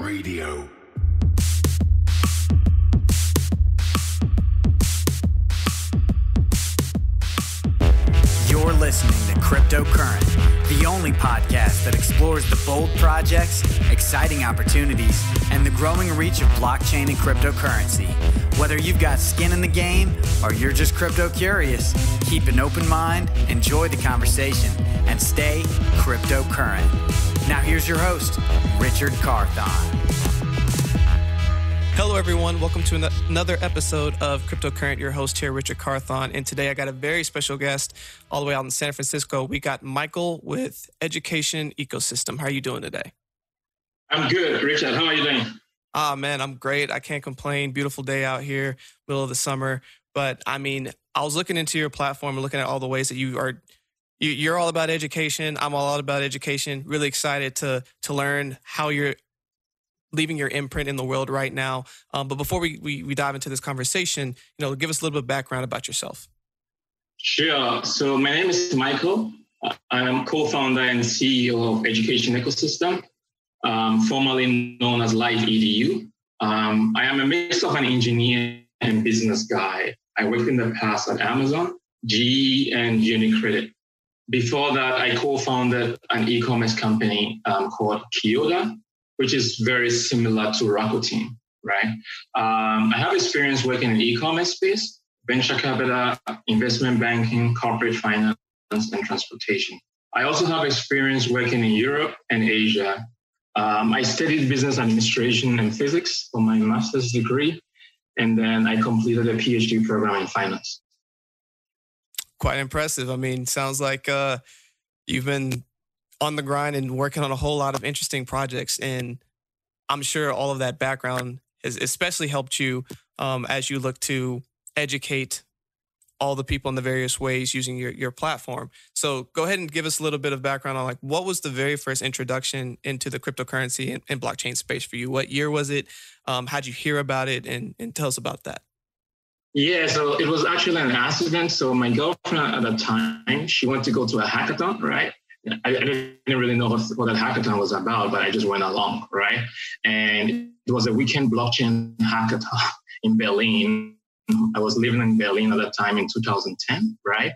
Radio. You're listening to Cryptocurrent, the only podcast that explores the bold projects, exciting opportunities, and the growing reach of blockchain and cryptocurrency. Whether you've got skin in the game or you're just crypto curious, keep an open mind, enjoy the conversation, and stay cryptocurrent. Now here's your host, Richard Carthon. Hello, everyone. Welcome to another episode of Cryptocurrent. Your host here, Richard Carthon. And today I got a very special guest all the way out in San Francisco. We got Michael with Education Ecosystem. How are you doing today? I'm good, Richard. How are you doing? Man, I'm great. I can't complain. Beautiful day out here, middle of the summer. But I mean, I was looking into your platform and looking at all the ways that you're all about education. I'm all about education. Really excited to learn how you're leaving your imprint in the world right now. But before we dive into this conversation, give us a little bit of background about yourself. Sure. So my name is Michael. I am co-founder and CEO of Education Ecosystem, formerly known as Live EDU. I am a mix of an engineer and business guy. I worked in the past at Amazon, GE, and UniCredit. Before that, I co-founded an e-commerce company called Kyoda, which is very similar to Rakuten, right? I have experience working in the e-commerce space, venture capital, investment banking, corporate finance, and transportation. I also have experience working in Europe and Asia. I studied business administration and physics for my master's degree, and then I completed a PhD program in finance. Quite impressive. I mean, sounds like you've been on the grind and working on a whole lot of interesting projects. And I'm sure all of that background has especially helped you as you look to educate all the people in the various ways using your platform. So go ahead and give us a little bit of background on what was the very first introduction into the cryptocurrency and blockchain space for you? What year was it? How'd you hear about it? And tell us about that. Yeah, so it was actually an accident. So my girlfriend at the time, she wanted to go to a hackathon, right? I didn't really know what that hackathon was about, but I just went along, right? And it was a weekend blockchain hackathon in Berlin. I was living in Berlin at that time in 2010, right?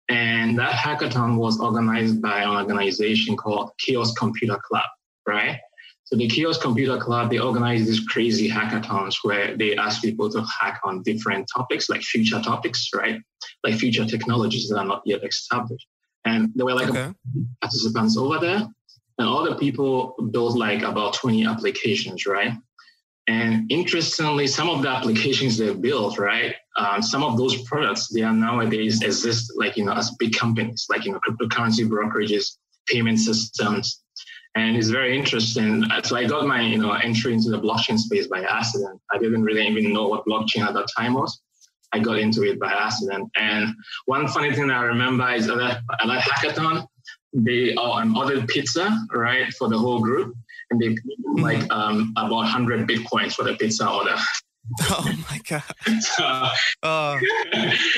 And that hackathon was organized by an organization called Chaos Computer Club, right? So the Chaos Computer Club, they organize these crazy hackathons where they ask people to hack on different topics, like future topics, right? Like future technologies that are not yet established. And there were participants over there, and all the people built about 20 applications, right? And interestingly, some of the applications they built, right? Some of those products, they are nowadays exist as big companies, cryptocurrency brokerages, payment systems. And it's very interesting. So I got my, entry into the blockchain space by accident. I didn't really even know what blockchain at that time was. I got into it by accident. And one funny thing that I remember is at that hackathon, they ordered pizza, right, for the whole group. And they paid about 100 Bitcoins for the pizza order. Oh my God. So,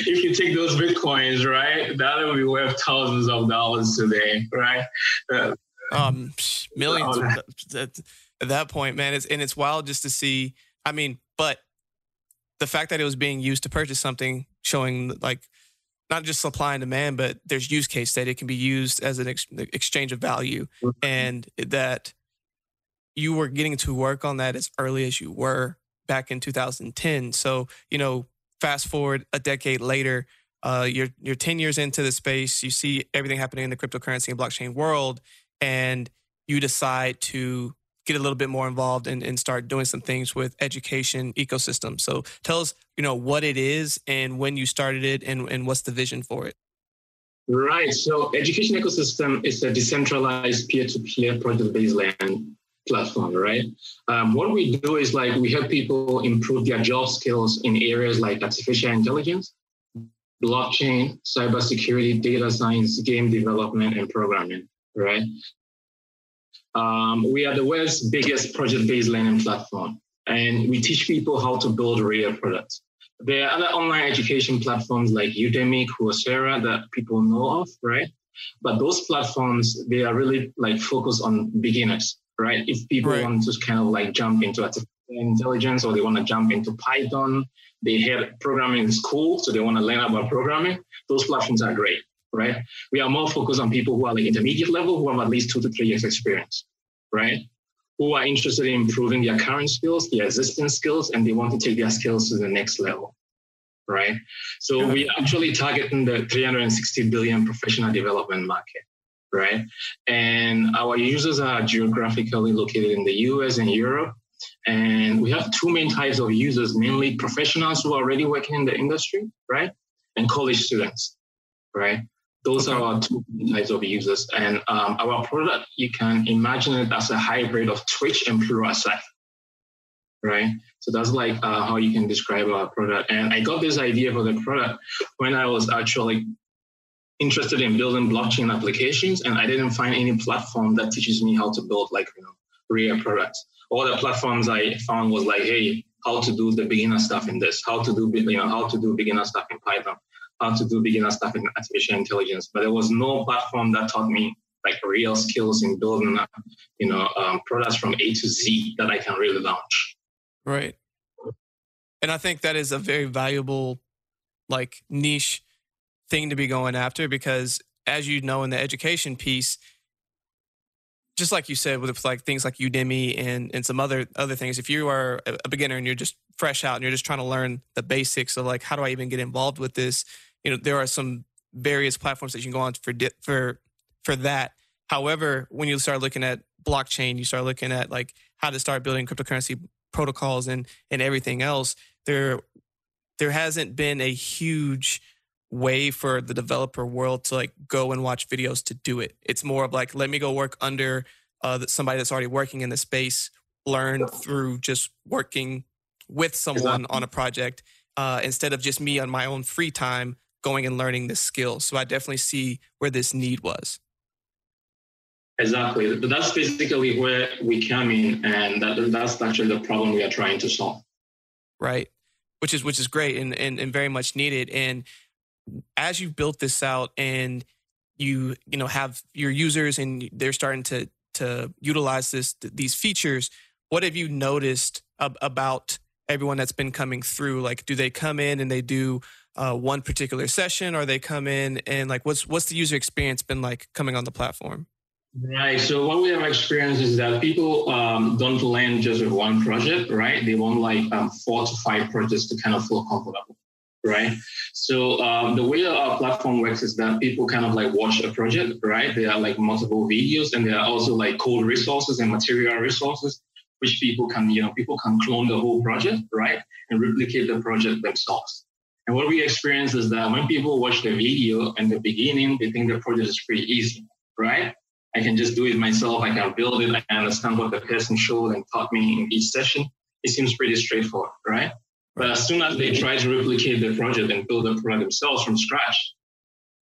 if you take those Bitcoins, right, that will be worth thousands of dollars today, right? Millions at that point, man. It's wild just to see. I mean, but the fact that it was being used to purchase something, showing not just supply and demand, but there's use case that it can be used as an exchange of value, and that you were getting to work on that as early as you were back in 2010. So, fast forward a decade later, you're 10 years into the space, you see everything happening in the cryptocurrency and blockchain world, and you decide to get a little bit more involved and start doing some things with Education Ecosystem. So tell us, what it is and when you started it and what's the vision for it. Right. So Education Ecosystem is a decentralized peer-to-peer project-based learning platform, right? What we do is we help people improve their job skills in areas like artificial intelligence, blockchain, cybersecurity, data science, game development, and programming, right? We are the world's biggest project-based learning platform, and we teach people how to build real products. There are other online education platforms like Udemy, Coursera that people know of, right? But those platforms, they are really focused on beginners, right? If people want to kind of like jump into artificial intelligence, or they want to jump into Python, they had programming in school, so they want to learn about programming, those platforms are great, right? We are more focused on people who are like intermediate level, who have at least 2 to 3 years experience, right? Who are interested in improving their current skills, their existing skills, and they want to take their skills to the next level, right? So we are actually targeting the 360 billion professional development market, right? And our users are geographically located in the US and Europe. And we have 2 main types of users, mainly professionals who are already working in the industry, right? And college students, right? Those are our 2 types of users. And our product, you can imagine it as a hybrid of Twitch and Pluralsight, right? So that's like how you can describe our product. And I got this idea for the product when I was actually interested in building blockchain applications, and I didn't find any platform that teaches me how to build like, real products. All the platforms I found was like, hey, how to do the beginner stuff in this, how to do beginner stuff in Python, how to do beginner stuff in artificial intelligence. But there was no platform that taught me like real skills in building, products from A to Z that I can really launch. Right. And I think that is a very valuable, like, niche thing to be going after, because as you know, in the education piece, just like you said, with like things like Udemy and some other things, if you are a beginner and you're just fresh out and you're just trying to learn the basics of like, how do I even get involved with this? There are some various platforms that you can go on for that. However, when you start looking at blockchain, you start looking at like how to start building cryptocurrency protocols and everything else, there hasn't been a huge way for the developer world to like go and watch videos to do it. It's more of like, let me go work under somebody that's already working in the space, learn through just working with someone on a project, instead of just me on my own free time going and learning this skill. So I definitely see where this need was. Exactly. But that's basically where we come in, and that's actually the problem we are trying to solve. Right. Which is great and very much needed. And as you built this out and you have your users and they're starting to utilize these features, what have you noticed about everyone that's been coming through? Like, do they come in and they do one particular session, or they come in and like, what's the user experience been like coming on the platform? Right. So what we have experienced is that people don't land just with one project, right? They want like 4 to 5 projects to kind of feel comfortable, right? So the way our platform works is that people kind of like watch a project, right? There are like multiple videos, and there are also like code resources and material resources, which people can clone the whole project, right? And replicate the project themselves. And what we experience is that when people watch the video in the beginning, they think the project is pretty easy, right? I can just do it myself. I can build it. I understand what the person showed and taught me in each session. It seems pretty straightforward, right? But as soon as they try to replicate the project and build the product themselves from scratch,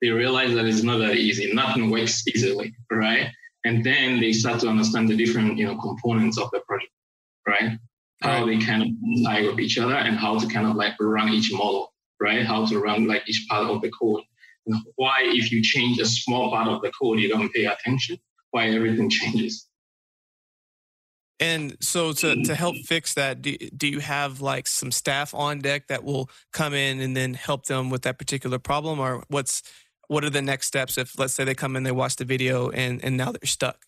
they realize that it's not that easy. Nothing works easily, right? And then they start to understand the different, components of the project, right? How they kind of tie with each other and how to kind of like run each model, right? How to run like each part of the code. Why, if you change a small part of the code, you don't pay attention, why everything changes. And so to help fix that, do you have like some staff on deck that will come in and then help them with that particular problem? Or what are the next steps if, let's say, they come in, they watch the video and now they're stuck?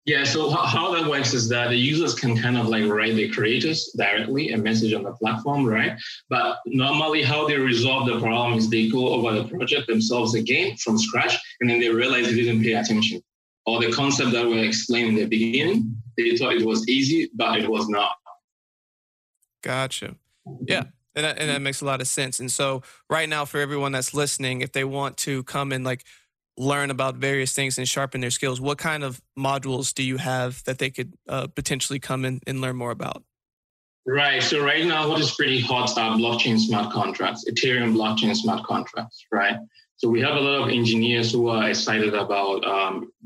Yeah, so how that works is that the users can kind of like write the creators directly a message on the platform, right? But normally how they resolve the problem is they go over the project themselves again from scratch, and then they realize they didn't pay attention. Or the concept that we explained in the beginning, they thought it was easy, but it was not. Gotcha. Yeah, and that makes a lot of sense. And so right now, for everyone that's listening, if they want to come and like learn about various things and sharpen their skills, what kind of modules do you have that they could potentially come in and learn more about? Right. So right now, what is pretty hot are blockchain smart contracts, Ethereum blockchain smart contracts, right? So we have a lot of engineers who are excited about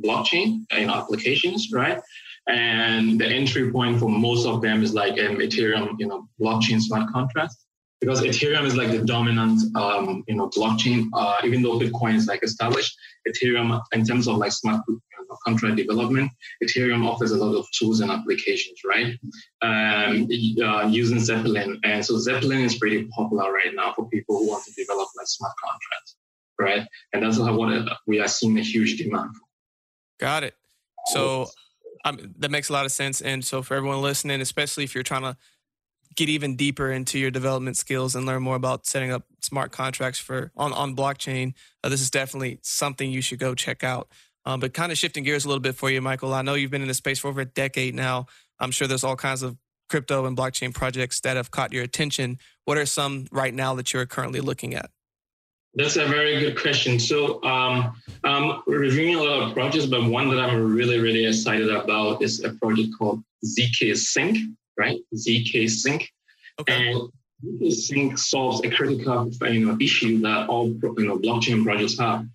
blockchain applications, right? And the entry point for most of them is like Ethereum, blockchain smart contracts. Because Ethereum is like the dominant, blockchain. Even though Bitcoin is like established, Ethereum, in terms of like smart contract development, Ethereum offers a lot of tools and applications, right? Using Zeppelin. And so Zeppelin is pretty popular right now for people who want to develop like smart contracts, right? And that's what we are seeing a huge demand for. Got it. So that makes a lot of sense. And so for everyone listening, especially if you're trying to get even deeper into your development skills and learn more about setting up smart contracts on blockchain, this is definitely something you should go check out. But kind of shifting gears a little bit for you, Michael, I know you've been in this space for over a decade now. I'm sure there's all kinds of crypto and blockchain projects that have caught your attention. What are some right now that you're currently looking at? That's a very good question. So I'm reviewing a lot of projects, but one that I'm really, really excited about is a project called ZK Sync, right? ZK Sync. Okay. And ZK Sync solves a critical issue that all blockchain projects have.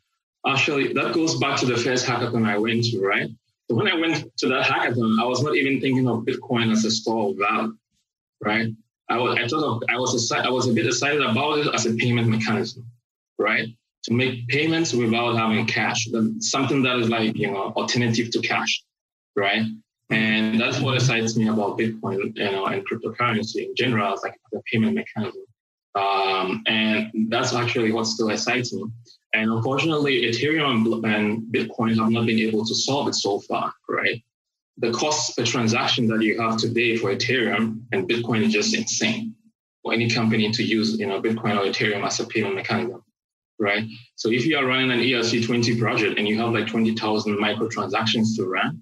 Actually, that goes back to the first hackathon I went to, right? So when I went to that hackathon, I was not even thinking of Bitcoin as a store of value, right? I was a bit excited about it as a payment mechanism, right? To make payments without having cash, something that is like, alternative to cash, right? And that's what excites me about Bitcoin, and cryptocurrency in general, as like the payment mechanism. And that's actually what still excites me. And unfortunately, Ethereum and Bitcoin have not been able to solve it so far, right? The cost per transaction that you have today for Ethereum and Bitcoin is just insane for any company to use, Bitcoin or Ethereum as a payment mechanism, right? So if you are running an ERC20 project and you have like 20,000 microtransactions to run,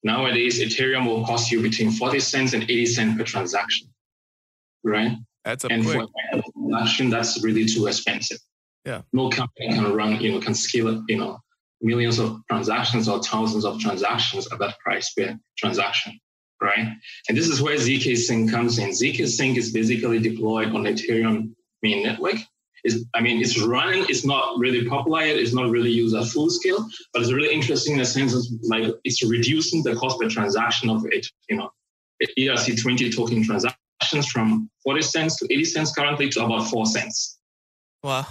nowadays Ethereum will cost you between 40 cents and 80 cents per transaction, right? That's and quick. For a transaction, that's really too expensive. Yeah. No company can run, can scale it, millions of transactions or thousands of transactions at that price per transaction, right? And this is where ZK Sync comes in. ZK Sync is basically deployed on the Ethereum main network. It's running, it's not really popular yet, it's not really used at full scale, but it's really interesting in the sense of like it's reducing the cost per transaction of it, ERC20 token transactions from 40 cents to 80 cents currently to about 4 cents. Wow.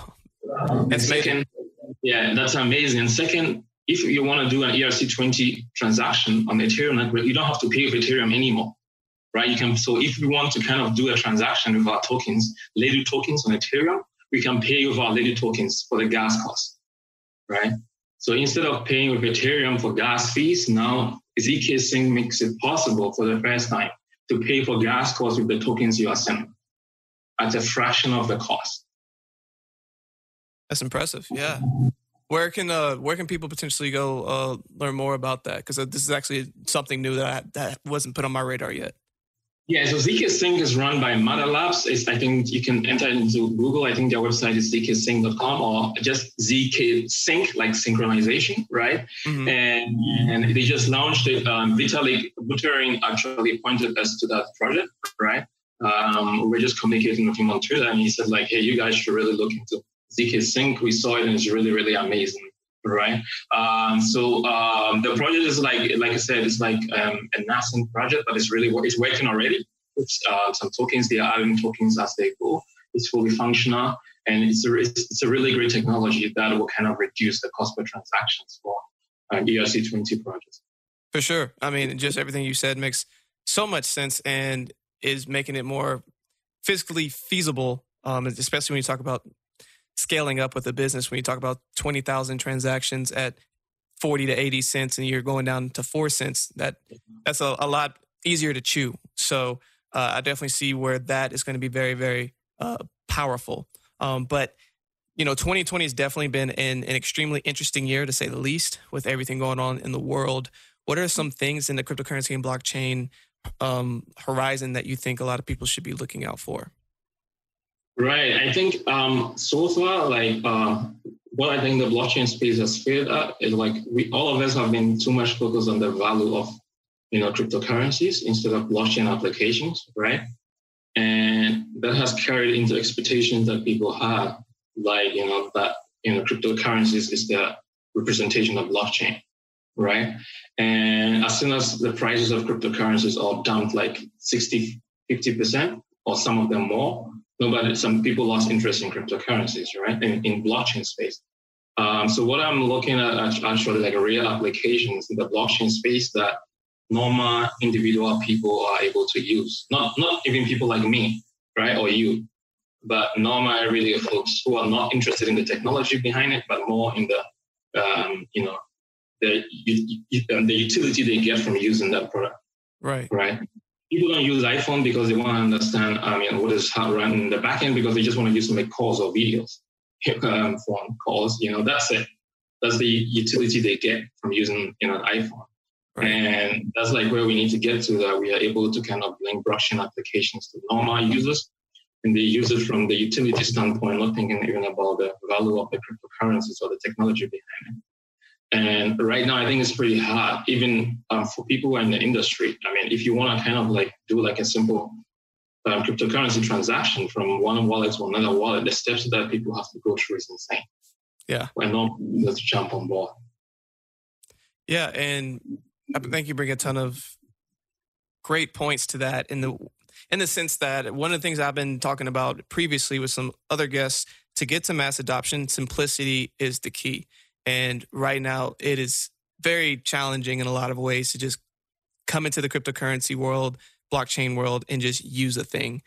That's amazing. Yeah, that's amazing. Second, if you want to do an ERC20 transaction on the Ethereum network, you don't have to pay with Ethereum anymore, right? So if we want to kind of do a transaction with our tokens, Lady tokens on Ethereum, we can pay with our Lady tokens for the gas cost, right? So instead of paying with Ethereum for gas fees, now ZK Sync makes it possible for the first time to pay for gas costs with the tokens you are sending at a fraction of the cost. That's impressive. Yeah. Where can people potentially go learn more about that? Because this is actually something new that wasn't put on my radar yet. Yeah, so ZK Sync is run by Matter Labs. I think you can enter into Google. I think their website is zksync.com or just ZK Sync, like synchronization, right? Mm-hmm. And they just launched it. Vitalik Buterin actually pointed us to that project, right? We're just communicating with him on Twitter, and he said like, hey, you guys should really look into ZK Sync. We saw it and it's really, really amazing, right? The project is like I said, it's like a nascent project, but it's working already. With some tokens, they are adding tokens as they go. It's fully functional, and it's a really great technology that will kind of reduce the cost per transactions for ERC20 projects. For sure. I mean, just everything you said makes so much sense and is making it more fiscally feasible, especially when you talk about scaling up with a business. When you talk about 20,000 transactions at 40 to 80 cents and you're going down to 4 cents, that's a lot easier to chew. So I definitely see where that is going to be very, very powerful. But 2020 has definitely been an extremely interesting year, to say the least, with everything going on in the world. What are some things in the cryptocurrency and blockchain horizon that you think a lot of people should be looking out for? Right. I think so far, what I think the blockchain space has failed at is all of us have been too much focused on the value of cryptocurrencies instead of blockchain applications, right? And that has carried into expectations that people have, that cryptocurrencies is the representation of blockchain, right? And as soon as the prices of cryptocurrencies are dumped like 60, 50%, or some of them more, some people lost interest in cryptocurrencies, right? In blockchain space. So what I'm looking at actually like real applications in the blockchain space that normal individual people are able to use. Not even people like me, right, or you, but normal everyday folks who are not interested in the technology behind it, but more in the the utility they get from using that product. Right. People don't use iPhone because they want to understand, what is how run in the backend because they just want to use to make calls or videos, phone calls. That's it. That's the utility they get from using, an iPhone. Right. And that's like where we need to get to, that we are able to kind of link blockchain applications to normal users. And they use it from the utility standpoint, not thinking even about the value of the cryptocurrencies or the technology behind it. And right now, I think it's pretty hard, even for people who are in the industry. I mean, if you want to kind of like do like a simple cryptocurrency transaction from one wallet to another wallet, the steps that people have to go through is insane. Yeah. When not to jump on board. Yeah. And I think you bring a ton of great points to that in the sense that one of the things I've been talking about previously with some other guests, to get to mass adoption, simplicity is the key. And right now, it is very challenging in a lot of ways to just come into the cryptocurrency world, blockchain world, and just use a thing.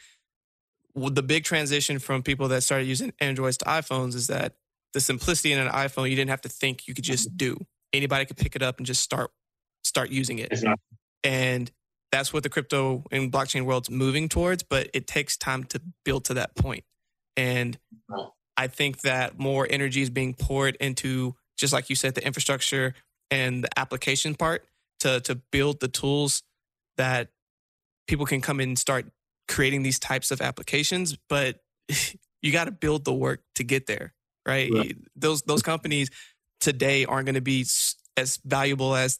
The big transition from people that started using Androids to iPhones is that the simplicity in an iPhone, you didn't have to think, you could just do. Anybody could pick it up and just start using it. Exactly. And that's what the crypto and blockchain world's moving towards, but it takes time to build to that point. And I think that more energy is being poured into, just like you said, the infrastructure and the application part to build the tools that people can come in and start creating these types of applications. But you got to build the work to get there, right? Those companies today aren't going to be as valuable as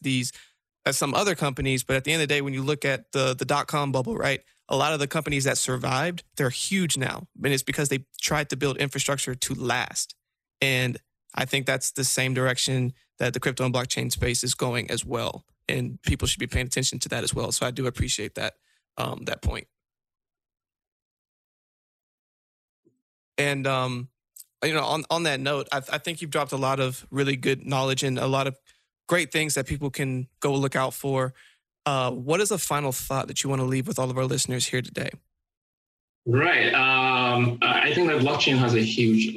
some other companies. But at the end of the day, when you look at the dot-com bubble, right? A lot of the companies that survived, they're huge now. And it's because they tried to build infrastructure to last. And I think that's the same direction that the crypto and blockchain space is going as well. And people should be paying attention to that as well. So I do appreciate that point. And, on that note, I think you've dropped a lot of really good knowledge and a lot of great things that people can go look out for. What is a final thought that you want to leave with all of our listeners here today? Right. I think that blockchain has a huge,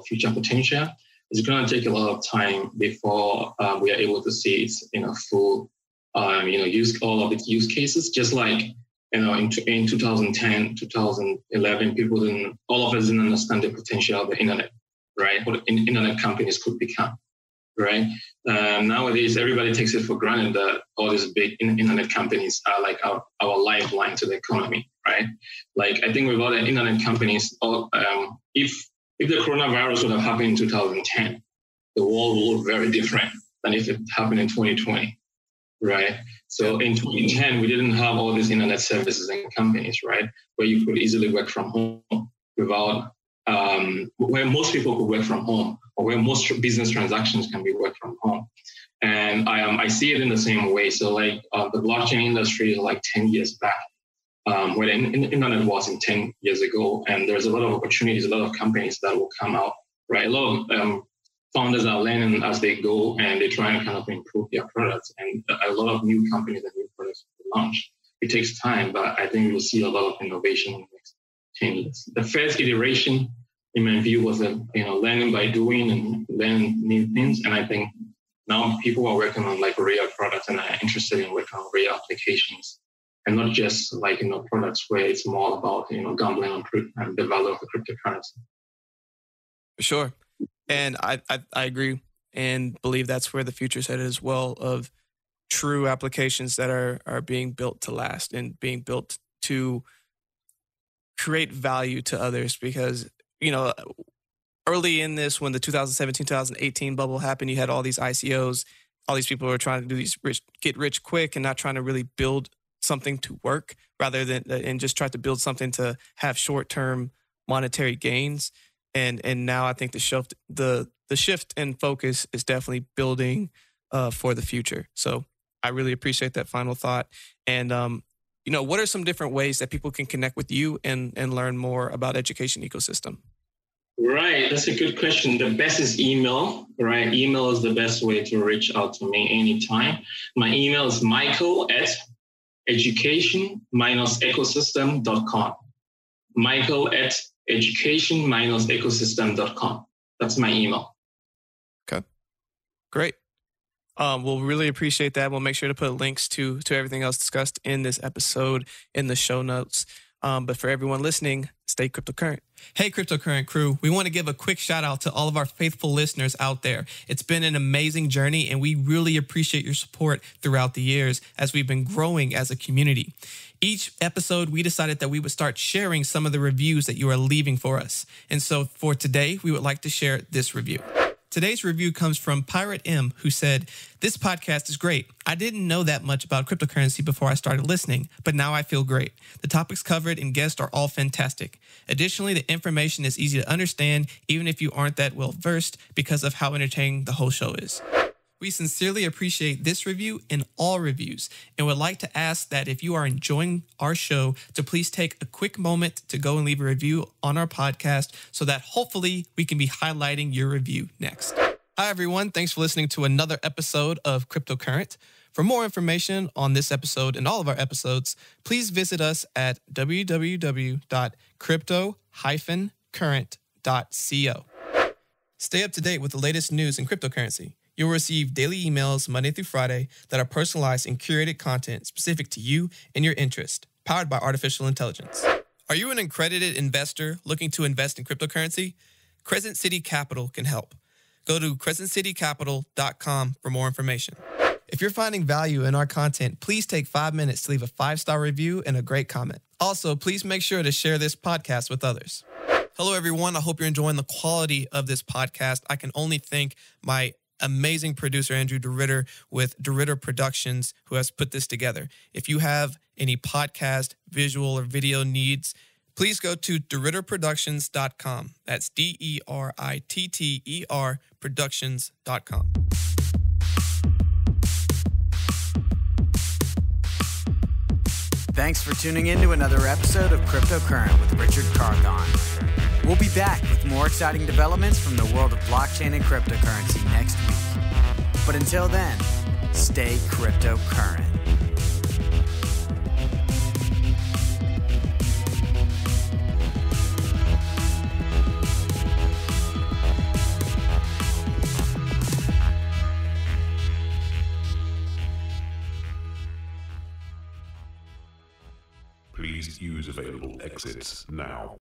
future potential. It's going to take a lot of time before we are able to see its, full, use all of its use cases. Just like, in 2010, 2011, all of us didn't understand the potential of the internet, right? What internet companies could become. Right. Nowadays, everybody takes it for granted that all these big internet companies are like our lifeline to the economy. Right. Like, I think without the internet companies, if the coronavirus would have happened in 2010, the world would look very different than if it happened in 2020. Right. So in 2010, we didn't have all these internet services and companies, right, where you could easily work from home without where most people could work from home, or where most business transactions can be worked from home. And I see it in the same way. So like the blockchain industry is like 10 years back, where the internet was in 10 years ago. And there's a lot of opportunities, a lot of companies that will come out, right? A lot of founders are learning as they go, and they try and kind of improve their products. And a lot of new companies and new products will launch. It takes time, but I think we'll see a lot of innovation in the next 10 years. The first iteration, in my view, was learning by doing and learning new things. And I think now people are working on like real products and are interested in working on real applications, and not just like products where it's more about gambling on the value of the cryptocurrency. For sure, and I agree and believe that's where the future is headed as well, of true applications that are being built to last and being built to create value to others. Because early in this, when the 2017, 2018 bubble happened, you had all these ICOs, all these people who are trying to do these get rich quick and not trying to really build something to work, rather than and just try to build something to have short-term monetary gains. And now I think the shift in focus is definitely building for the future. So I really appreciate that final thought. And what are some different ways that people can connect with you and learn more about education ecosystem? Right. That's a good question. The best is email, right? Email is the best way to reach out to me anytime. My email is michael@education-ecosystem.com. michael@education-ecosystem.com. That's my email. Okay. Great. We'll really appreciate that. We'll make sure to put links to everything else discussed in this episode in the show notes. But for everyone listening, stay cryptocurrent. Hey, cryptocurrent crew, we want to give a quick shout out to all of our faithful listeners out there. It's been an amazing journey, and we really appreciate your support throughout the years as we've been growing as a community. Each episode, we decided that we would start sharing some of the reviews that you are leaving for us. And so for today, we would like to share this review. Today's review comes from Pirate M, who said, "This podcast is great. I didn't know that much about cryptocurrency before I started listening, but now I feel great. The topics covered and guests are all fantastic. Additionally, the information is easy to understand, even if you aren't that well versed, because of how entertaining the whole show is." We sincerely appreciate this review and all reviews, and would like to ask that if you are enjoying our show, to please take a quick moment to go and leave a review on our podcast so that hopefully we can be highlighting your review next. Hi, everyone. Thanks for listening to another episode of Cryptocurrent. For more information on this episode and all of our episodes, please visit us at www.crypto-current.co. Stay up to date with the latest news in cryptocurrency. You'll receive daily emails Monday through Friday that are personalized and curated content specific to you and your interest, powered by artificial intelligence. Are you an accredited investor looking to invest in cryptocurrency? Crescent City Capital can help. Go to crescentcitycapital.com for more information. If you're finding value in our content, please take 5 minutes to leave a 5-star review and a great comment. Also, please make sure to share this podcast with others. Hello, everyone. I hope you're enjoying the quality of this podcast. I can only thank my amazing producer, Andrew DeRitter, with DeRitter Productions, who has put this together. If you have any podcast, visual, or video needs, please go to DeRitterProductions.com. That's DERITTER Productions.com. Thanks for tuning in to another episode of Cryptocurrent with Richard Carthon. We'll be back with more exciting developments from the world of blockchain and cryptocurrency next week. But until then, stay cryptocurrent. Please use available exits now.